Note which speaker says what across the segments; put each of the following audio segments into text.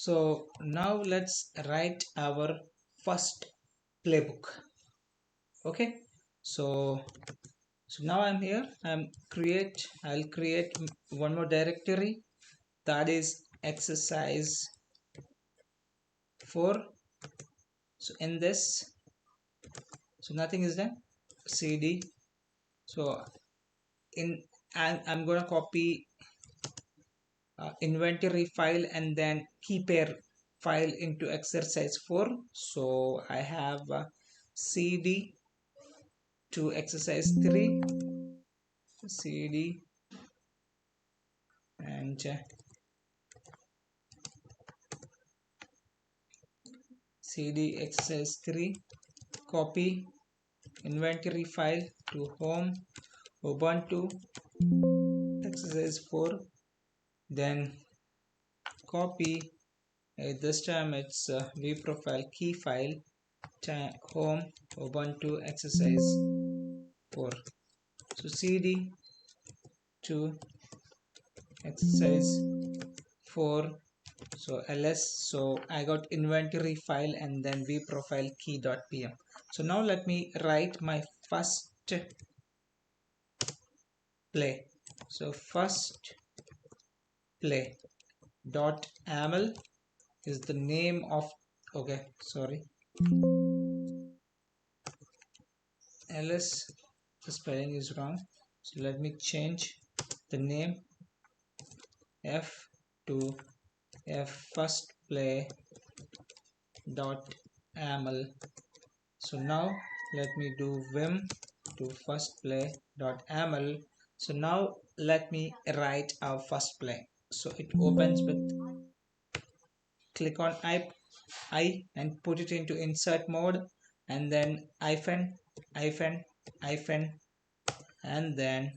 Speaker 1: So now let's write our first playbook. Okay, so now I'm here. I'll create one more directory, that is exercise 4. So in this, so nothing is done. Cd. So in I'm gonna copy inventory file and then key pair file into exercise 4. So I have cd to exercise 3, cd, and cd exercise 3, copy inventory file to home ubuntu exercise 4, then copy this time it's vprofile key file home ubuntu exercise 4. So cd to exercise 4, so ls, so I got inventory file and then vprofile key.pm. So now let me write my first play. So first play dot aml is the name of, okay, sorry, ls, the spelling is wrong, so let me change the name f to f first play dot aml. So now let me do vim to first play dot aml. So now let me write our first play. So it opens with, click on I and put it into insert mode, and then hyphen hyphen hyphen, and then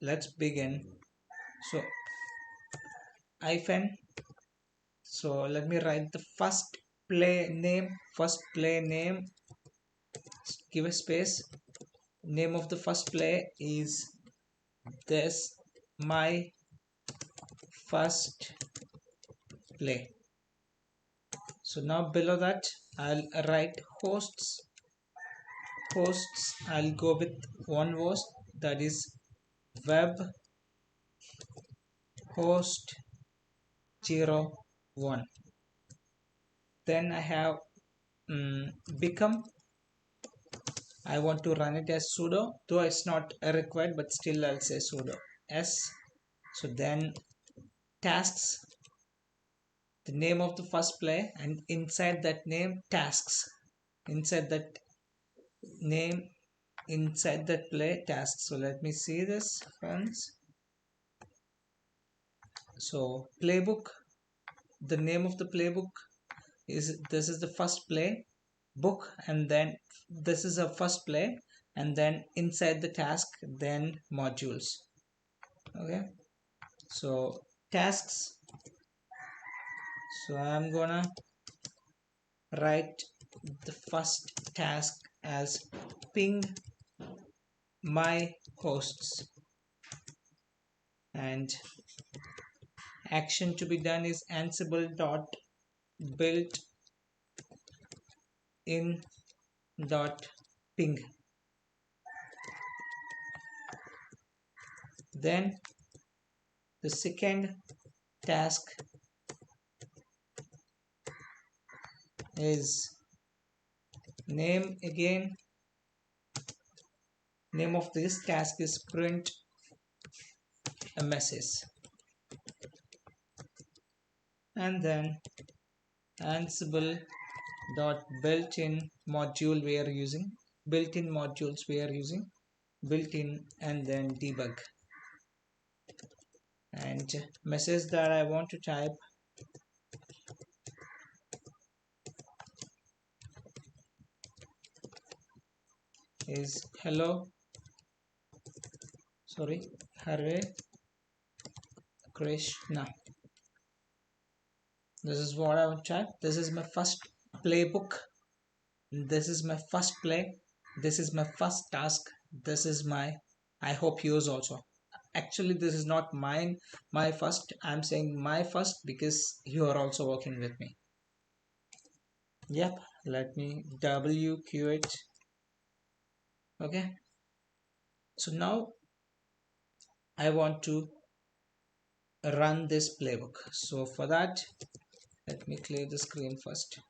Speaker 1: let's begin. So hyphen, so let me write the first play name, give a space. Name of the first play is this, my first play. So now below that I'll write hosts. I'll go with one host, that is web host 01. Then I have become, I want to run it as sudo, though it's not required, but still I'll say sudo s. So then tasks, the name of the first play, and inside that name tasks, inside that name, inside that play tasks. So let me see this, friends. So playbook, the name of the playbook is, this is the first play book, and then this is a first play, and then inside the task then modules. Okay, so tasks, so I'm gonna write the first task as ping my hosts, and action to be done is ansible dot built in dot ping. Then the second task is name, again name of this task is print a message, and then ansible dot built-in module we are using, built-in modules we are using, built-in, and then debug. And message that I want to type is hello, sorry, Hare Krishna. This is what I want to type. This is my first playbook, this is my first play, this is my first task, this is my, I hope yours also. actually this is not mine, my first. I'm saying my first because you are also working with me. Yep, let me WQ it. Okay, so now I want to run this playbook. So for that, let me clear the screen first.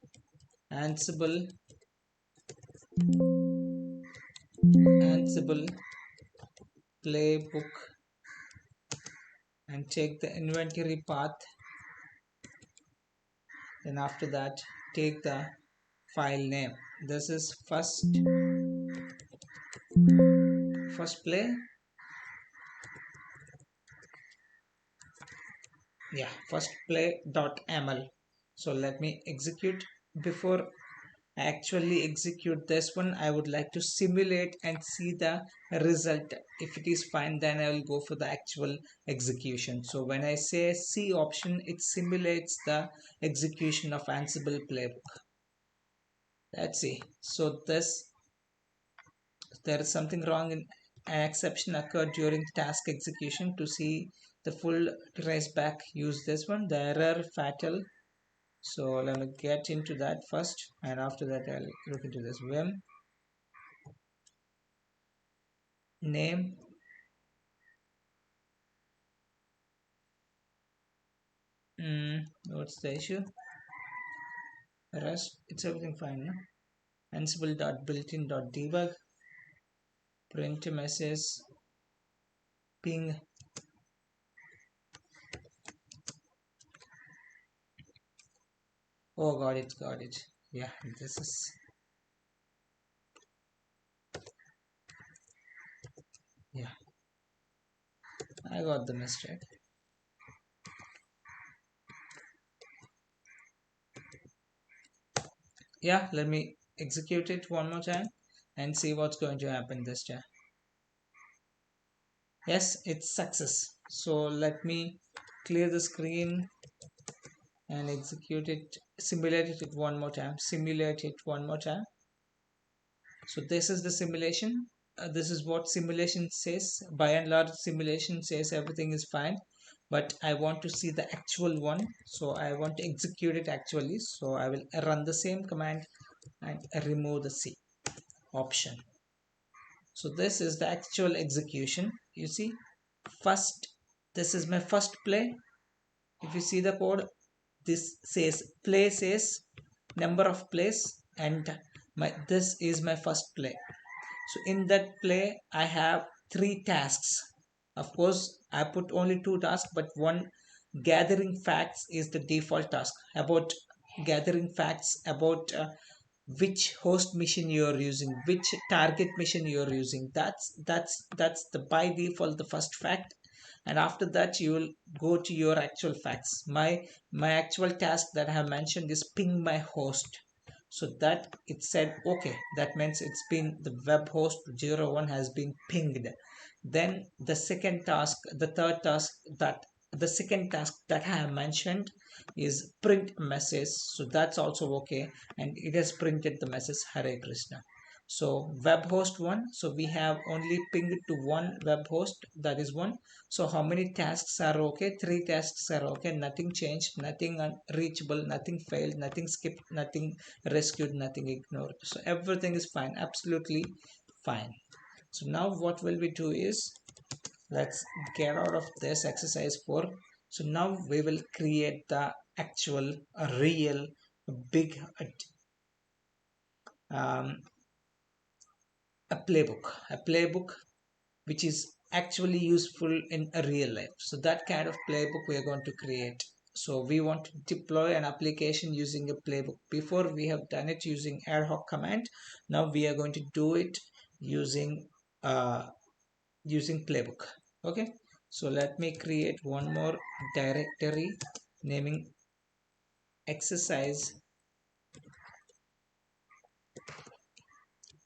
Speaker 1: Ansible, Ansible playbook, and take the inventory path. Then after that, take the file name. This is first play. Yeah, first play.ml. So let me execute. Before I actually execute this one, I would like to simulate and see the result. If it is fine, then I will go for the actual execution. So when I say C option, it simulates the execution of Ansible playbook. Let's see. So there is something wrong in an exception occurred during task execution. To see the full trace back, use this one, the error fatal. So let me get into that first, and after that I'll look into this vim name. What's the issue? Rest, it's everything fine, no? Ansible.builtin.debug, print message, ping. Oh, got it. Yeah, this is, yeah, I got the mistake. Yeah, let me execute it one more time and see what's going to happen this time. Yes, it's success. So let me clear the screen and execute it, simulate it one more time, simulate it one more time. So this is the simulation. This is what simulation says. By and large, simulation says everything is fine, but I want to see the actual one, so I want to execute it actually. So I will run the same command and remove the C option. So this is the actual execution. You see, first, this is my first play. If you see the code, this says play says number of plays, and this is my first play. So in that play I have 3 tasks. Of course I put only 2 tasks, but one, gathering facts, is the default task. About gathering facts about which host machine you are using, which target machine you are using. That's the by default the first fact. And after that you will go to your actual facts. My actual task that I have mentioned is ping my host. So that it said okay, that means it's been, the web host 01 has been pinged. Then the second task, the third task, that the second task that I have mentioned is print message. So that's also okay, and it has printed the message Hare Krishna. So web host 1, so we have only pinged to one web host, that is 1. So how many tasks are okay? 3 tasks are okay, nothing changed, nothing unreachable, nothing failed, nothing skipped, nothing rescued, nothing ignored. So everything is fine, absolutely fine. So now what will we do is, let's get out of this exercise 4. So now we will create the actual real big um, a playbook which is actually useful in a real life. So that kind of playbook we are going to create. So we want to deploy an application using a playbook. Before we have done it using ad hoc command, now we are going to do it using uh, using playbook. Okay, so let me create one more directory naming exercise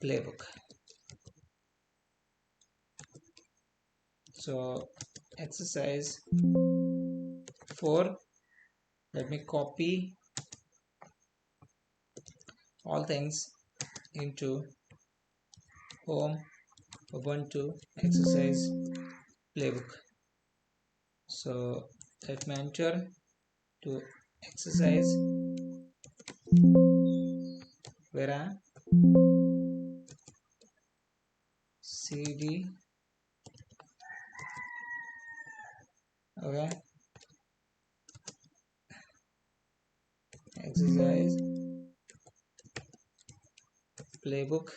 Speaker 1: playbook. So exercise 4, let me copy all things into home ubuntu exercise playbook. So let me enter to exercise where I cd. Okay, exercise playbook.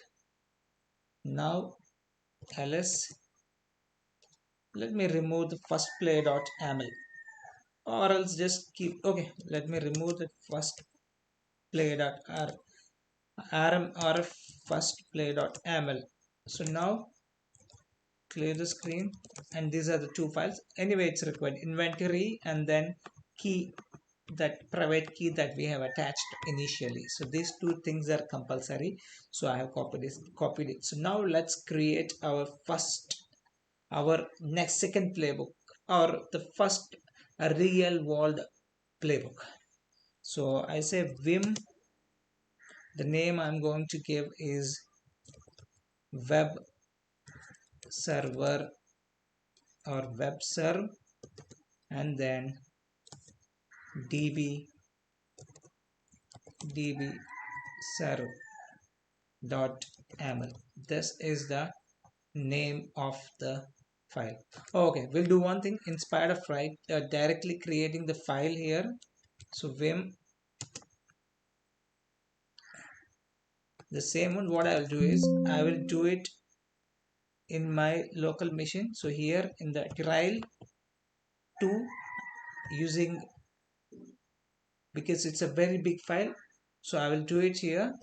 Speaker 1: Now ls, let me remove the first play.ml, or else just keep. Okay, let me remove the first play.r rm or first play.ml. So now clear the screen, and these are the two files. Anyway, it's required inventory and then key, that private key that we have attached initially. So these two things are compulsory, so I have copied it. So now let's create our next second playbook, or the first real world playbook. So I say vim, the name I'm going to give is web server or web serve, and then db serve dot ml. This is the name of the file. Okay, we'll do one thing instead of directly creating the file here. So vim, the same one, what I will do is I will do it in my local machine. So here in the trial 2, using, because it's a very big file, so I will do it here.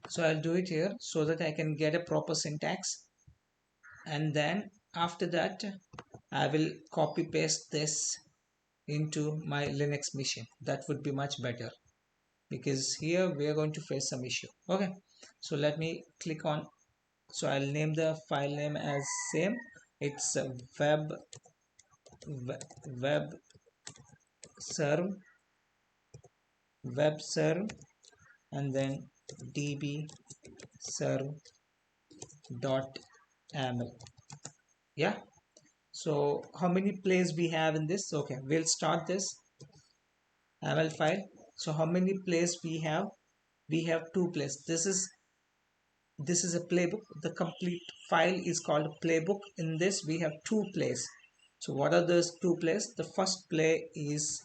Speaker 1: So I'll do it here so that I can get a proper syntax, and then after that I will copy paste this into my Linux machine. That would be much better, because here we are going to face some issue. Okay, so let me click on, so I'll name the file name as same. It's web serve, and then db serve dot ml. Yeah, so how many plays we have in this? Okay, we'll start this ml file. So how many plays we have? We have 2 plays. This is a playbook. The complete file is called playbook. In this we have 2 plays. So what are those 2 plays? The first play is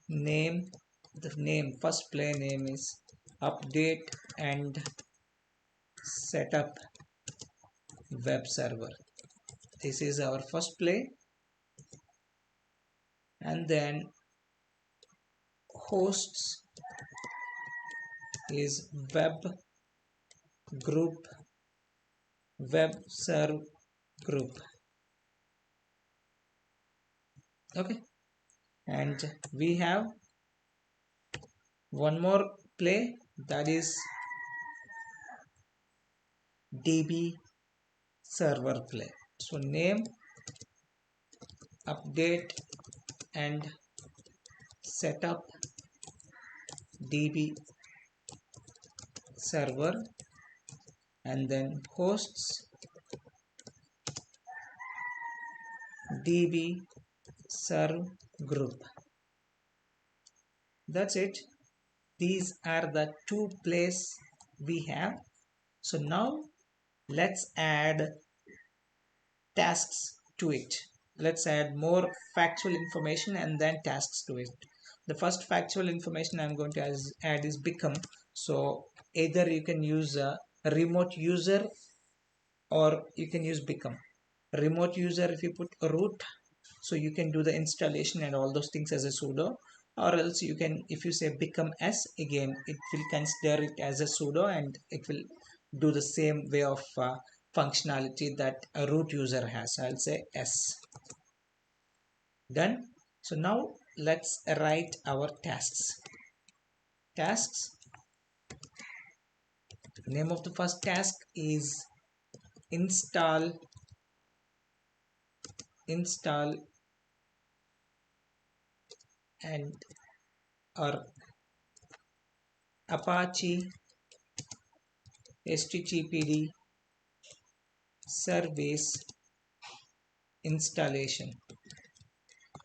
Speaker 1: name. The name, first play name is update and setup web server. This is our first play. And then hosts is web serve group. Okay, and we have one more play, that is db server play. So name, update and setup db server, and then hosts db serve group. That's it. These are the 2 plays we have. So now let's add tasks to it. Let's add more factual information and then tasks to it. The first factual information I'm going to add is become. So either you can use a remote user, or you can use become. Remote user, if you put root, so you can do the installation and all those things as a sudo, or else you can, if you say become s, again it will consider it as a sudo and it will do the same way of functionality that a root user has. I'll say s. Done. So now let's write our tasks. Name of the first task is install and or Apache httpd service installation.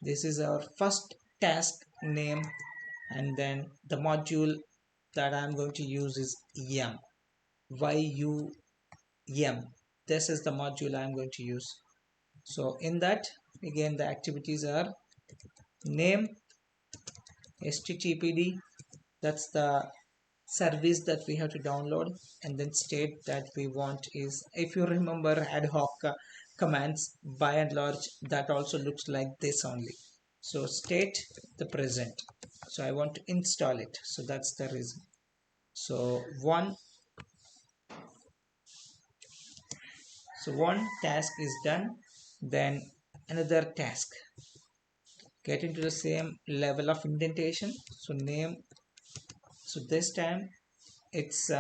Speaker 1: This is our first task name, and then the module that I'm going to use is yum. YUM. This is the module I'm going to use. So in that, again, the activities are name httpd, that's the service that we have to download, and then state that we want is, if you remember ad hoc commands, by and large that also looks like this only. So state the present, so I want to install it, so that's the reason. So one task is done, then another task, get into the same level of indentation. So name, so this time it's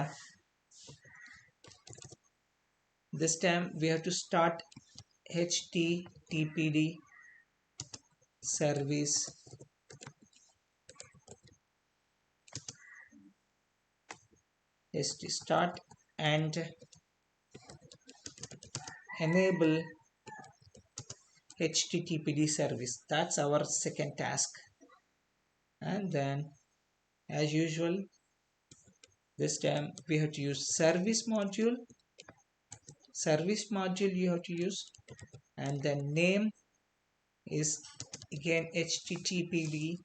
Speaker 1: this time we have to start httpd service start and enable httpd service. That's our second task. And then as usual, this time we have to use service module you have to use, and then name is again httpd,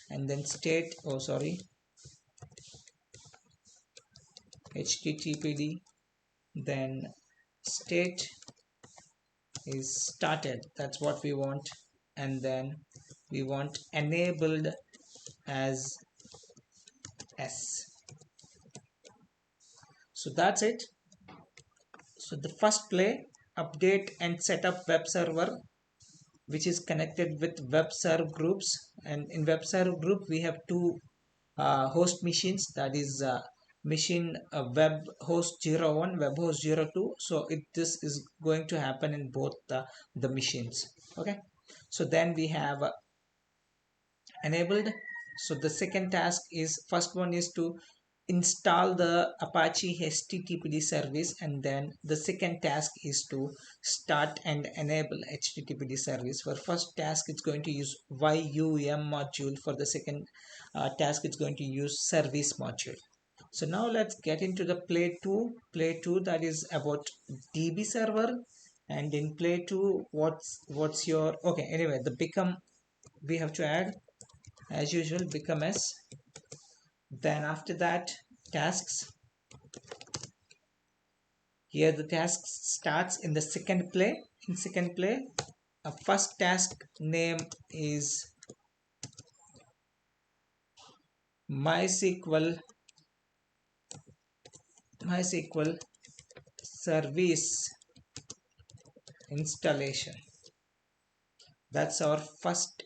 Speaker 1: and then state, httpd, then state is started, that's what we want, and then we want enabled as S. So that's it. So the first play, update and set up web server, which is connected with web serve groups, and in web serve group we have two host machines, that is machine web host 01, web host 02. So this is going to happen in both the machines. Okay, so then we have enabled. So the second task is, first one is to install the Apache HTTPD service, and then the second task is to start and enable HTTPD service. For first task it's going to use YUM module, for the second task it's going to use service module. So now let's get into the play 2, that is about DB server. And in play 2, what's your, okay, anyway, the become we have to add as usual, become S. Then after that, tasks. Here the task starts in the second play. In second play, a first task name is MySQL service installation. That's our first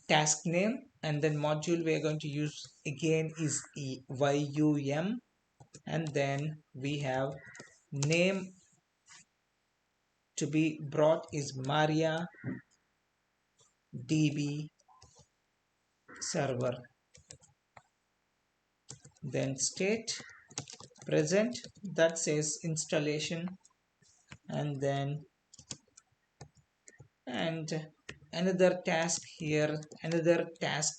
Speaker 1: task name, and then module we are going to use again is YUM, and then we have name to be brought is Maria DB server, then state present, that says installation, and then another task here, another task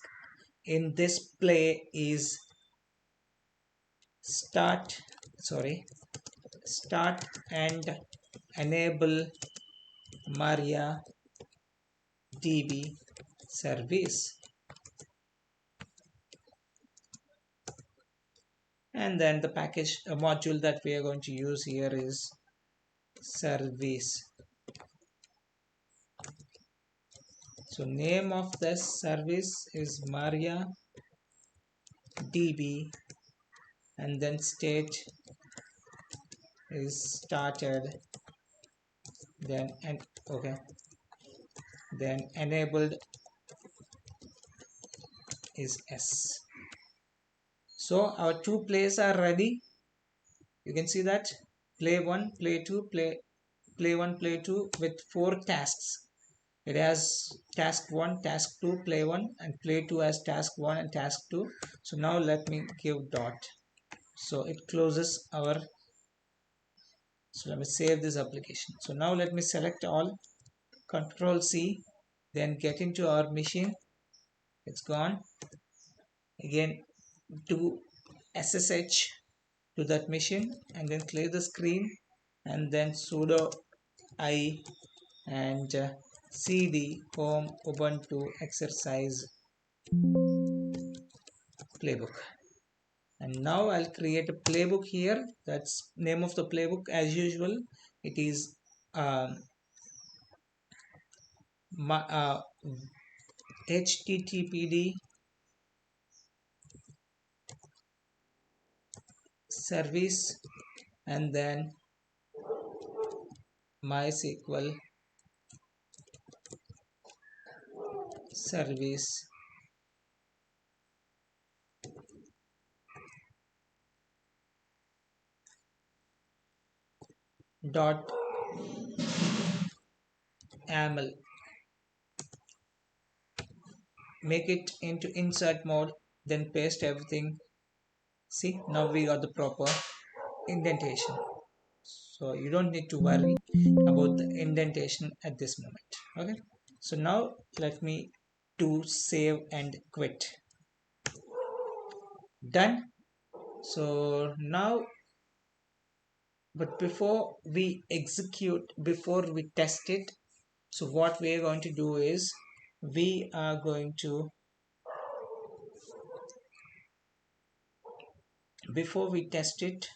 Speaker 1: in this play is start and enable Maria DB service, and then the package module that we are going to use here is service. So name of this service is Maria DB, and then state is started, then then enabled is S. So our two plays are ready. You can see that play 1, play 2, play 1, play 2 with 4 tasks. It has task 1, task 2, play 1, and play 2 as task 1 and task 2. So now let me give dot. So it closes our. So let me save this application. So now let me select all, Control C, then get into our machine. It's gone. Again, do SSH to that machine and then clear the screen, and then sudo I and cd home ubuntu exercise playbook. And now I'll create a playbook here. That's name of the playbook as usual. It is um, httpd service and then mysql service dot yaml. Make it into insert mode, then paste everything. See, now we got the proper indentation, so you don't need to worry about the indentation at this moment. Okay, so now let me do save and quit. Done. So now, but before we execute, before we test it, so what we are going to do is we are going to, before we test it,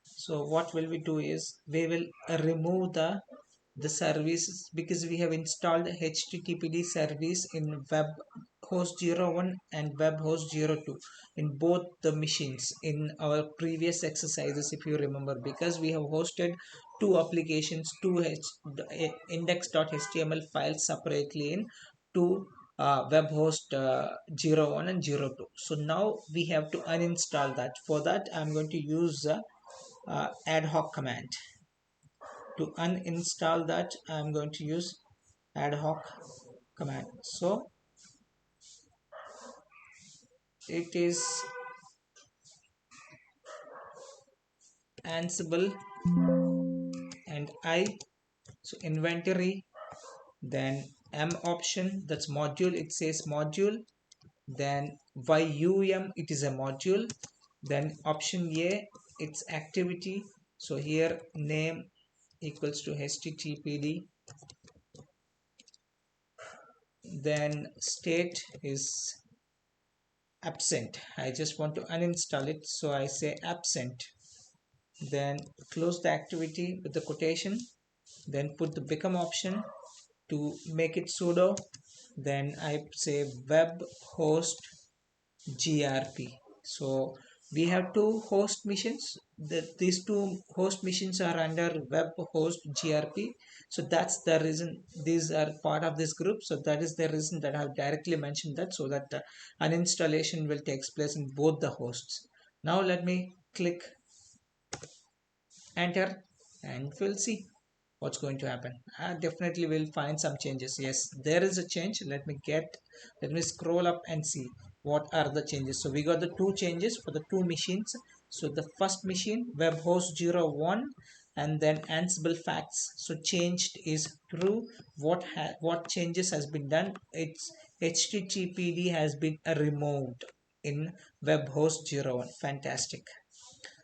Speaker 1: so what will we do is we will remove the services, because we have installed httpd service in web host 01 and web host 02 in both the machines in our previous exercises, if you remember, because we have hosted two applications, index.html files separately in two web host 01 and 02. So now we have to uninstall that. For that I'm going to use ad hoc command. To uninstall that I'm going to use ad hoc command. So it is Ansible and I. So inventory, then M option, that's module, it says module, then yum, it is a module, then option A, it's activity. So here name equals to httpd, then state is absent. I just want to uninstall it, so I say absent, then close the activity with the quotation, then put the become option to make it sudo, then I say web host grp. So we have two host missions. These two host missions are under web host grp, so that's the reason these are part of this group. So that is the reason that I have directly mentioned that, so that an installation will take place in both the hosts. Now let me click enter and we'll see what's going to happen. Definitely we'll find some changes. Yes, there is a change. Let me scroll up and see what are the changes. So we got the two changes for the two machines. So the first machine web host 01 and then Ansible facts, so changed is true. What changes has been done? It's httpd has been removed in web host 01. Fantastic.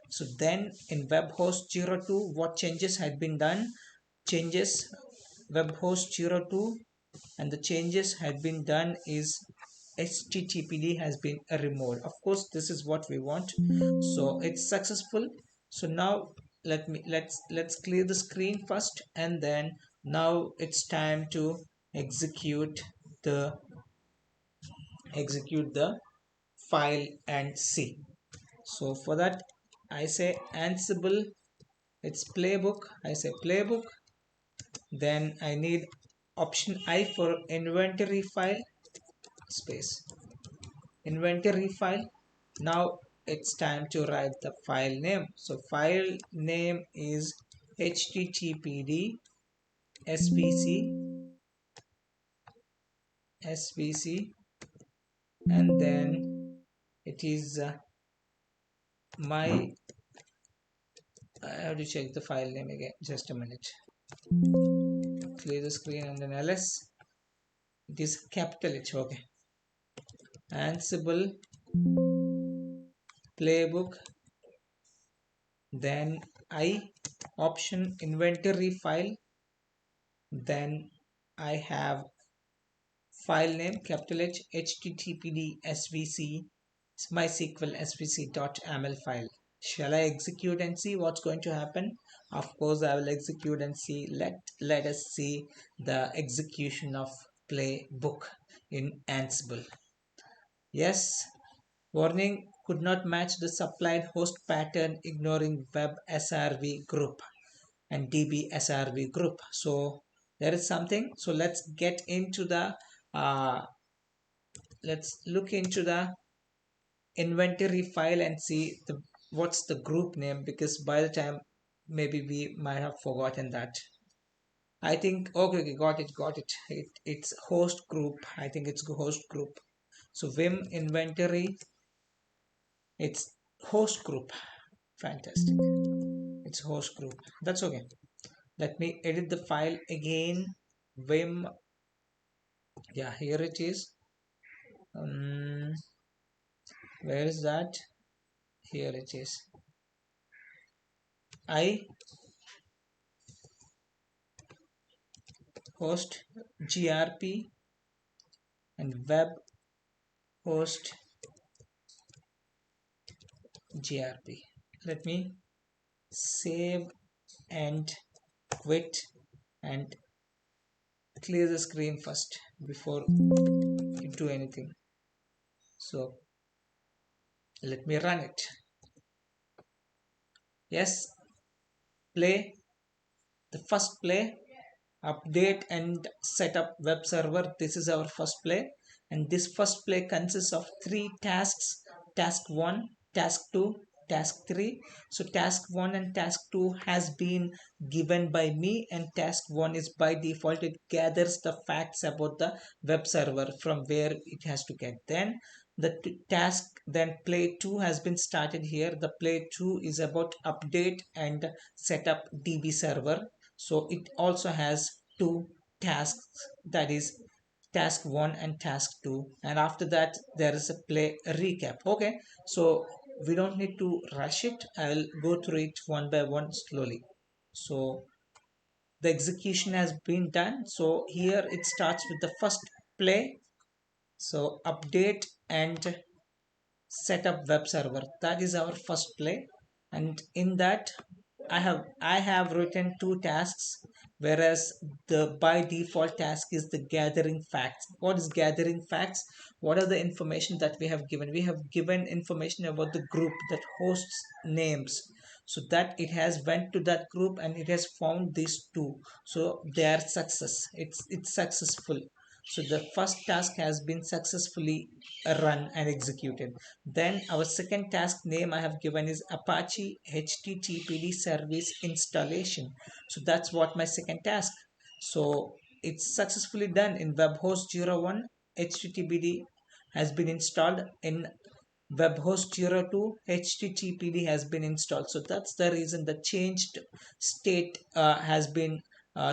Speaker 1: So then in web host 02, what changes had been done? Changes web host 02, and the changes had been done is httpd has been removed. Of course this is what we want, so it's successful. So now let's clear the screen first, and then now it's time to execute the file and see. So for that I say Ansible, it's playbook, I say playbook, then I need option I for inventory file, space inventory file. Now it's time to write the file name. So file name is httpd svc, and then it is my I have to check the file name again, just a minute. Clear the screen and then ls, it is capital H. Okay, Ansible playbook, then I option inventory file, then I have file name capital H, httpd svc mysql svc.ml file. Shall I execute and see what's going to happen? Of course I will execute and see. Let us see the execution of playbook in Ansible. Yes, warning, could not match the supplied host pattern, ignoring web srv group and db srv group. So there is something. So let's look into the inventory file and see what's the group name, because by the time maybe we might have forgotten that. I think okay, it's host group. I think it's host group. So vim inventory, it's host group. Fantastic, it's host group. That's okay. Let me edit the file again. Vim, yeah, here it is. Where is that? Here it is. I host grp and web host grp. Let me save and quit and clear the screen first before you do anything. So let me run it. Yes, play, the first play, update and set up web server. This is our first play, and this first play consists of 3 tasks: task 1, task 2, task 3. So task 1 and task 2 has been given by me, and task 1 is by default, it gathers the facts about the web server from where it has to get. Then the task, then play 2 has been started here. The play 2 is about update and set up db server. So it also has 2 tasks, that is task 1 and task 2, and after that there is a play recap. Okay, so we don't need to rush it. I'll go through it one by one slowly. So the execution has been done. So here it starts with the first play. So update and set up web server, that is our first play. And in that I have written 2 tasks, whereas the by default task is the gathering facts. What is gathering facts? What are the information that we have given? We have given information about the group that hosts names, so that it has went to that group and it has found these 2. So they are success, it's successful. So the first task has been successfully run and executed. Then our second task name I have given is Apache HTTPD service installation. So that's what my second task. So it's successfully done in webhost 01. HTTPD has been installed in webhost 02. HTTPD has been installed. So that's the reason the changed state has been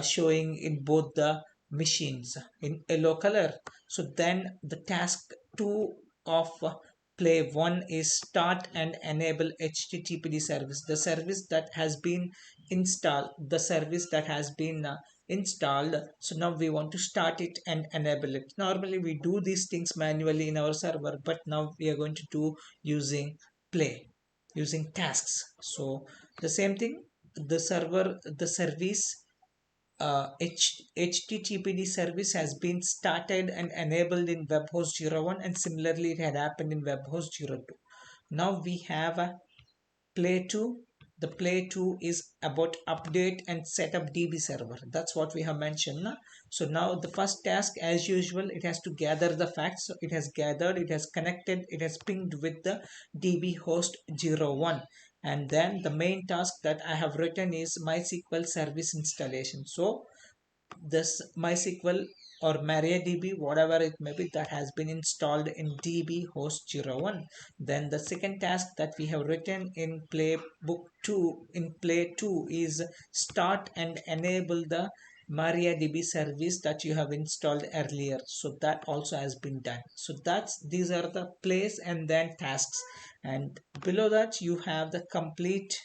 Speaker 1: showing in both the machines in yellow color. So then the task 2 of play 1 is start and enable HTTPD service, the service that has been installed, the service that has been installed. So now we want to start it and enable it. Normally we do these things manually in our server, but now we are going to do using play, using tasks. So the same thing, the server, the service HTTPD service has been started and enabled in webhost 01, and similarly it had happened in webhost 02. Now we have a play 2. The play 2 is about update and set up db server. That's what we have mentioned. So now the first task, as usual, it has to gather the facts. So it has gathered, it has connected, it has pinged with the db host 01. And then the main task that I have written is MySQL service installation. So this MySQL or MariaDB, whatever it may be, that has been installed in DB host 01. Then the second task that we have written in playbook 2 in play 2 is start and enable the MariaDB service that you have installed earlier. So that also has been done. So these are the plays and then tasks, and below that you have the complete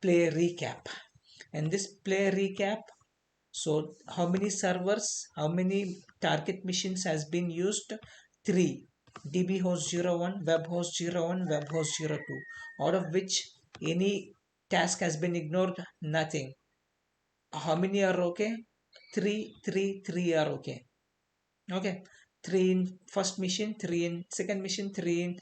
Speaker 1: play recap. And this play recap, so how many servers, how many target machines has been used? 3. DB host 01, web host 01, web host 02. Out of which any task has been ignored? Nothing. How many are okay? 3, 3, 3 are okay. Okay. 3 in first mission, 3 in second mission, 3 in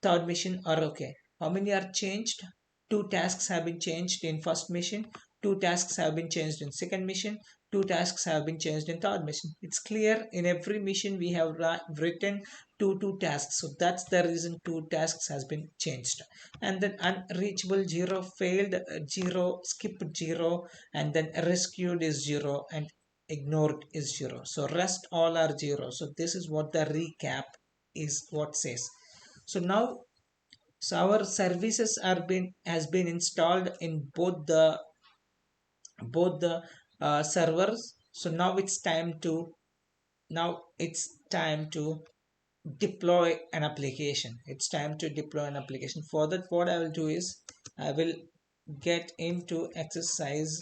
Speaker 1: third mission are okay. How many are changed? Two tasks have been changed in first mission, two tasks have been changed in second mission, two tasks have been changed in third mission. It's clear in every mission we have written two tasks, so that's the reason two tasks has been changed. And then unreachable 0, failed 0, skipped 0, and then rescued is 0, and ignored is 0. So rest all are 0. So this is what the recap is what says. So now, so our services are been has been installed in both the servers. So now it's time to deploy an application. It's time to deploy an application. For that, what I will do is I will get into exercise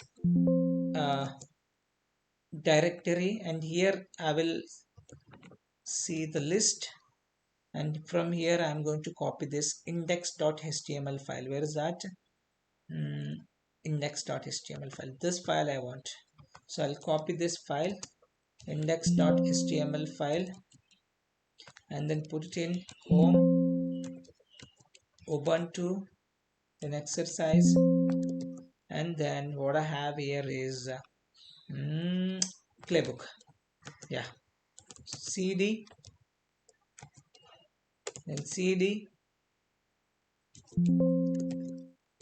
Speaker 1: directory, and here I will see the list, and from here I'm going to copy this index.html file. Where is that? Index.html file. This file I want. So I'll copy this file, index.html file, and then put it in home, Ubuntu, then exercise, and then what I have here is playbook. Yeah, cd, then cd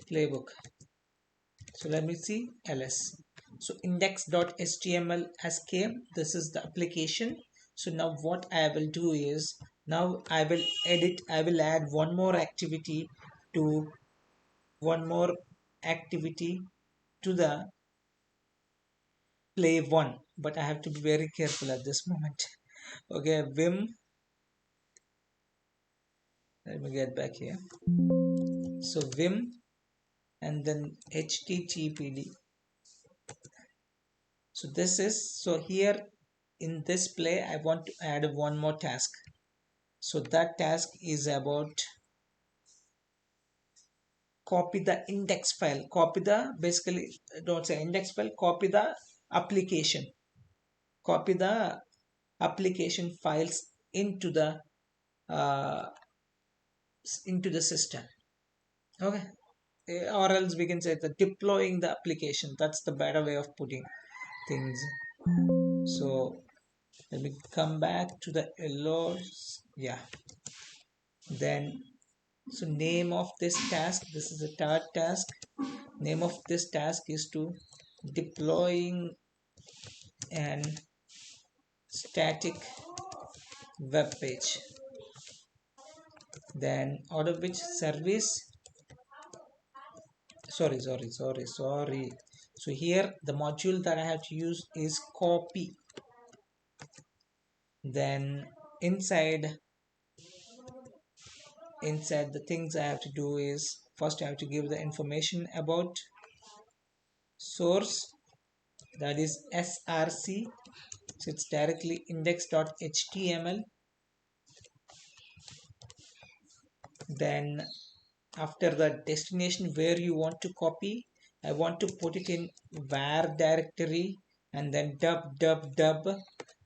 Speaker 1: playbook. So let me see ls. So index.html has came. This is the application. So now what I will do is, now I will add one more activity to the play one, but I have to be very careful at this moment. Okay, vim, let me get back here. So vim and then httpd. So this is, so here in this play I want to add one more task. So that task is about copy the index file, copy the, basically don't say index file, copy the application files uh, into the system. Okay, or else we can say the deploying the application. That's the better way of putting things. So let me come back to the LOs. Yeah, then so name of this task, this is the third task. Name of this task is to deploying an static web page. Then out of which service, sorry. So here the module that I have to use is copy. Then inside the things I have to do is, first I have to give the information about source, that is src. So it's directly index.html. Then after the destination where you want to copy, I want to put it in var directory, and then dub,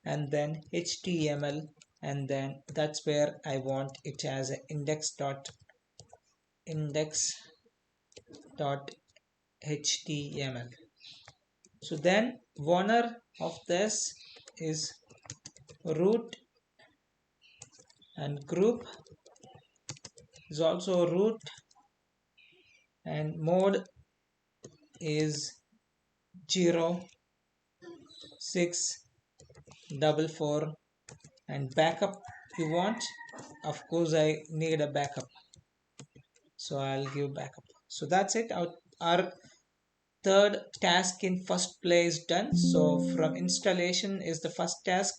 Speaker 1: and then html, and then that's where I want it as index.html. So then owner of this is root, and group is also root, and mode is 0, 644 and backup you want. Of course I need a backup, so I'll give backup. So that's it. Our third task in first play is done. So from installation is the first task,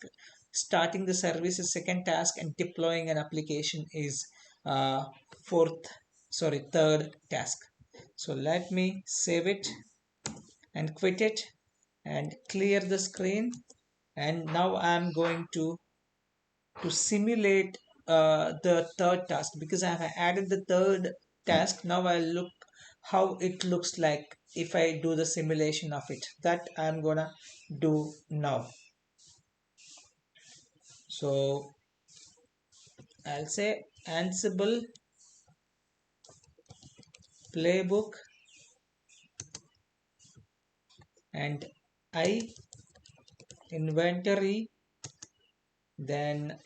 Speaker 1: starting the service is second task, and deploying an application is fourth, sorry, third task. So let me save it and quit it and clear the screen. And now I'm going to simulate the third task, because I have added the third task. Now I'll look how it looks like if I do the simulation of it. That I'm gonna do now. So I'll say Ansible playbook and I inventory, then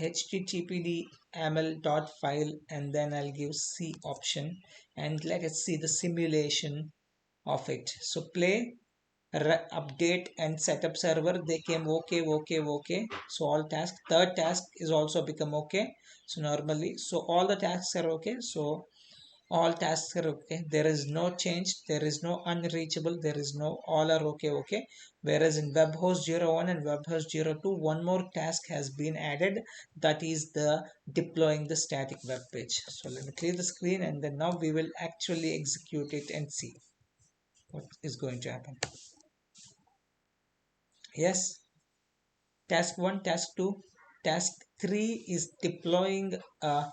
Speaker 1: httpd.yaml.file, and then I'll give C option, and let us see the simulation of it. So play, update and setup server, they came okay, okay, okay. So all tasks, third task is also become okay. So normally, so all the tasks are okay. So all tasks are okay, there is no change, there is no unreachable, there is no, all are okay, okay. Whereas in webhost 01 and webhost 02, one more task has been added, that is the deploying the static web page. So let me clear the screen, and then now we will actually execute it and see what is going to happen. Yes, task 1, task 2, task 3 is deploying a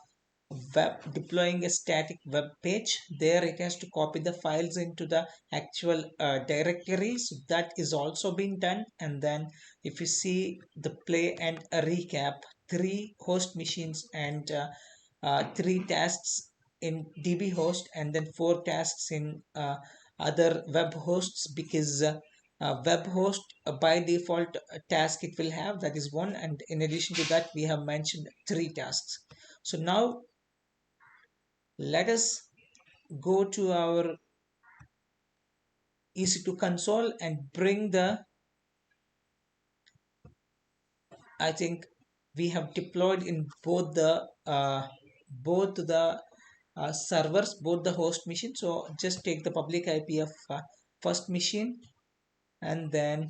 Speaker 1: static web page. There it has to copy the files into the actual directory. So that is also being done. And then if you see the play and a recap, 3 host machines and 3 tasks in DB host, and then 4 tasks in other web hosts, because web host by default task it will have, that is one, and in addition to that we have mentioned 3 tasks. So now let us go to our EC2 console and bring the, I think we have deployed in both the servers, both the host machine. So just take the public IP of first machine, and then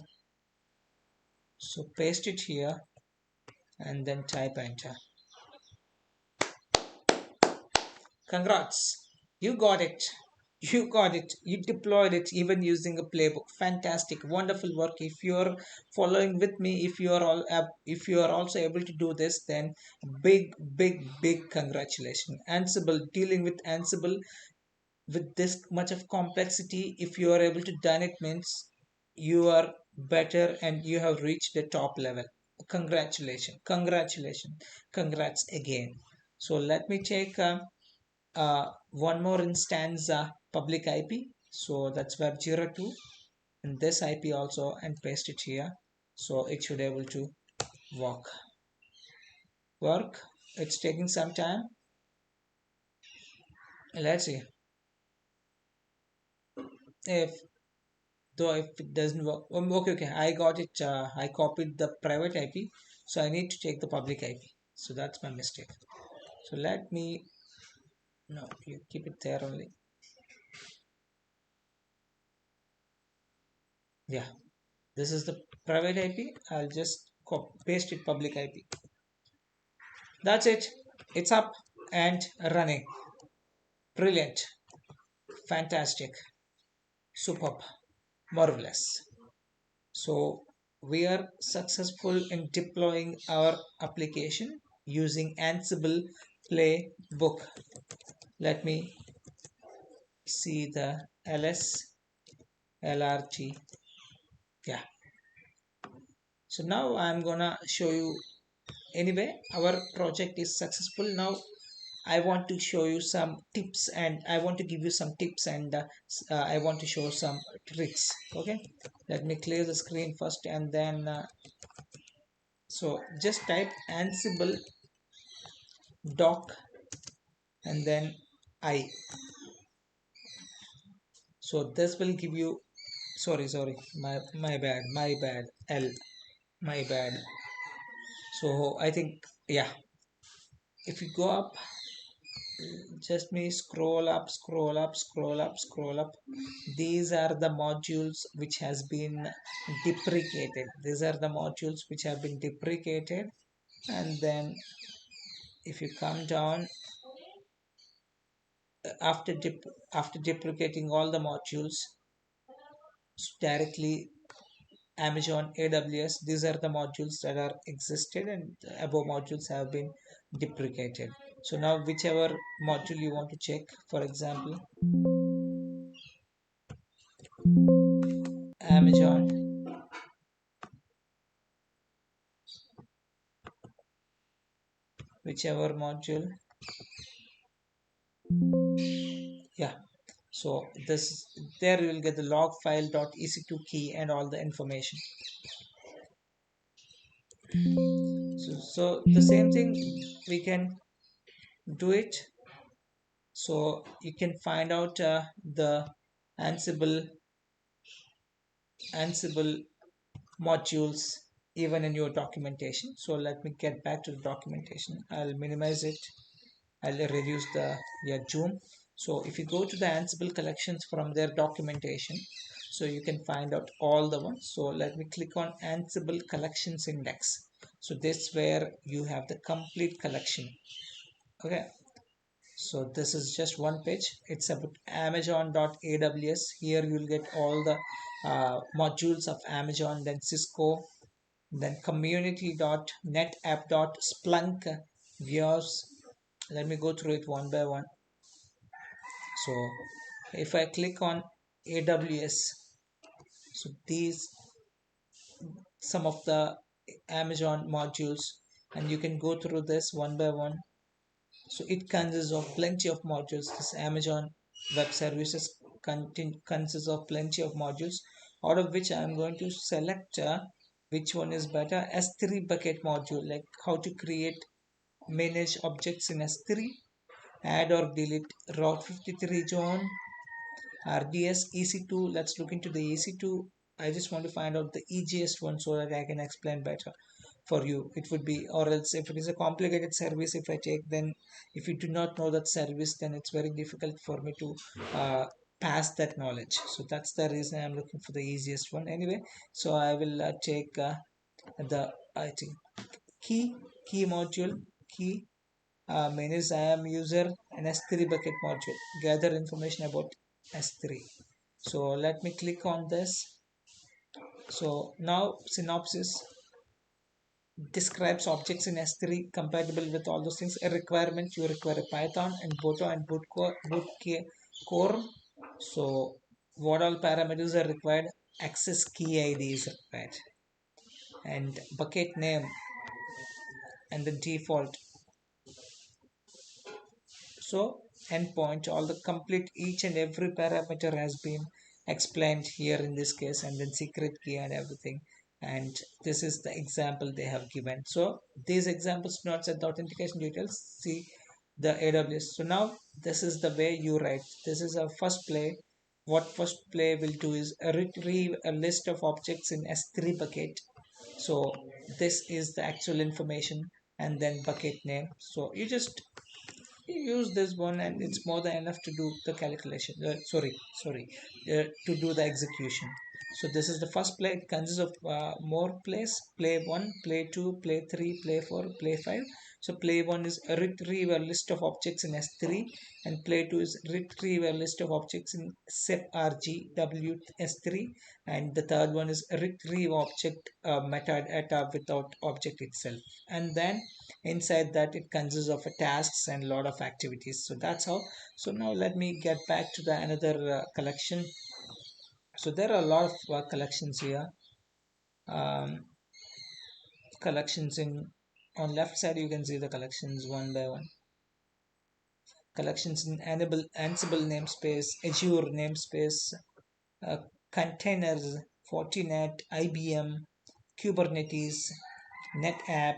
Speaker 1: so paste it here, and then type enter. Congrats, you got it. You got it. You deployed it even using a playbook. Fantastic, wonderful work. If you're following with me, if you are also able to do this, then big congratulations. Ansible, dealing with Ansible with this much of complexity, if you are able to done it, means you are better and you have reached the top level. Congratulations, congratulations, congrats again. So let me take one more instance public IP, so that's web02, and this IP also, and paste it here, so it should able to work. It's taking some time. Let's see if, though if it doesn't work. Okay, I got it. I copied the private IP, so I need to take the public IP, so that's my mistake. So let me, no, you keep it there only. Yeah, this is the private IP. I'll just paste it public IP. That's it. It's up and running. Brilliant. Fantastic. Superb. Marvelous. So we are successful in deploying our application using Ansible Playbook. Let me see the ls lrt. Yeah. So now I'm gonna show you. Anyway, our project is successful. Now I want to show you some tips, and I want to give you some tips, and I want to show some tricks. Okay, let me clear the screen first, and then so just type Ansible doc and then I. So this will give you Sorry, my bad, L, my bad. So I think, yeah, if you go up, just me scroll up, scroll up, scroll up, scroll up. These are the modules which has been deprecated. These are the modules which have been deprecated. And then if you come down, after after deprecating all the modules, directly Amazon AWS, these are the modules that are existed, and above modules have been deprecated. So now whichever module you want to check, for example, Amazon, whichever module, yeah. So this, there you will get the log file dot ec2 key and all the information. So the same thing we can do it. So you can find out the Ansible Ansible modules even in your documentation. So let me get back to the documentation. I'll minimize it. I'll reduce the, yeah, zoom. So if you go to the Ansible collections from their documentation, so you can find out all the ones. So let me click on Ansible collections index. So this where you have the complete collection. Okay, so this is just one page. It's about amazon.aws. Here you'll get all the modules of Amazon, then Cisco, then community.netapp.splunk views. Let me go through it one by one. So if I click on AWS, so these some of the Amazon modules, and you can go through this one by one. So it consists of plenty of modules. This Amazon Web Services consists of plenty of modules, out of which I am going to select which one is better. S3 bucket module, like how to create, manage objects in S3, add or delete Route 53 zone, RDS, EC2. Let's look into the EC2. I just want to find out the easiest one so that I can explain better for you. It would be, or else if it is a complicated service, if I take, then if you do not know that service, then it's very difficult for me to pass that knowledge. So that's the reason I'm looking for the easiest one. Anyway, so I will take the, I think, key key module, key manage I am user, and S3 bucket module, gather information about S3. So let me click on this. So now synopsis describes objects in S3 compatible with all those things. A requirement, you require a Python and Boto and core. So what all parameters are required? Access key ID is required, and bucket name, and the default. So endpoint, all the complete, each and every parameter has been explained here in this case, and then secret key and everything. And this is the example they have given. So these examples do not set the authentication details. See the AWS. So now this is the way you write. This is a first play. What first play will do is retrieve a list of objects in S3 bucket. So this is the actual information, and then bucket name. So you just use this one, and it's more than enough to do the calculation. To do the execution. So this is the first play. It consists of more plays: play 1, play 2, play 3, play 4, play 5. So play 1 is retrieve a list of objects in S3, and play 2 is retrieve a list of objects in seprgw S3, and the third one is retrieve object metadata without object itself. And then inside that, it consists of tasks and a lot of activities. So that's how. So now let me get back to the another collection. So there are a lot of collections here. um, Collections in, on left side you can see the collections one by one. Collections in Ansible namespace, Azure namespace, uh, containers, Fortinet, IBM, Kubernetes, NetApp,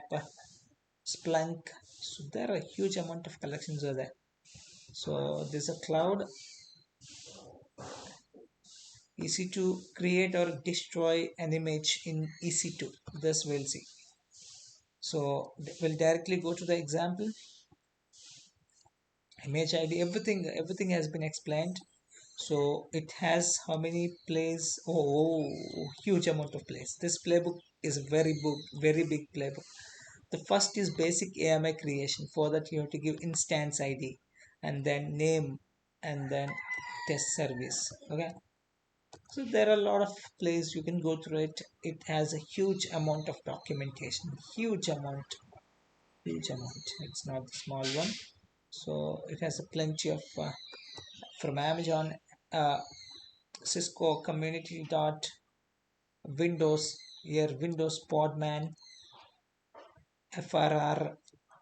Speaker 1: Splunk. So there are a huge amount of collections are there. So there's a cloud. easy to create or destroy an image in EC2. This we'll see. So we'll directly go to the example. Image ID, everything has been explained. So it has how many plays? Oh, huge amount of plays. This playbook is a very big playbook. The first is basic AMI creation. For that you have to give instance ID and then name and then test service. Okay. So there are a lot of plays, you can go through it. It has a huge amount of documentation. Huge amount. Huge amount. It's not the small one. So it has a plenty of from Amazon, Cisco community dot Windows, here Windows Podman, FRR,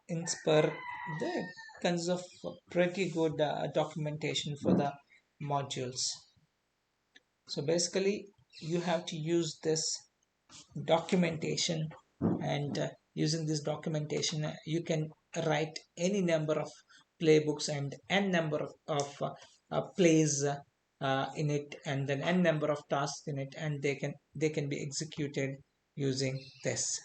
Speaker 1: Inspire. There kinds of pretty good documentation for the modules. So basically, you have to use this documentation, and using this documentation, you can write any number of playbooks and n number of plays in it, and then n number of tasks in it, and they can be executed using this.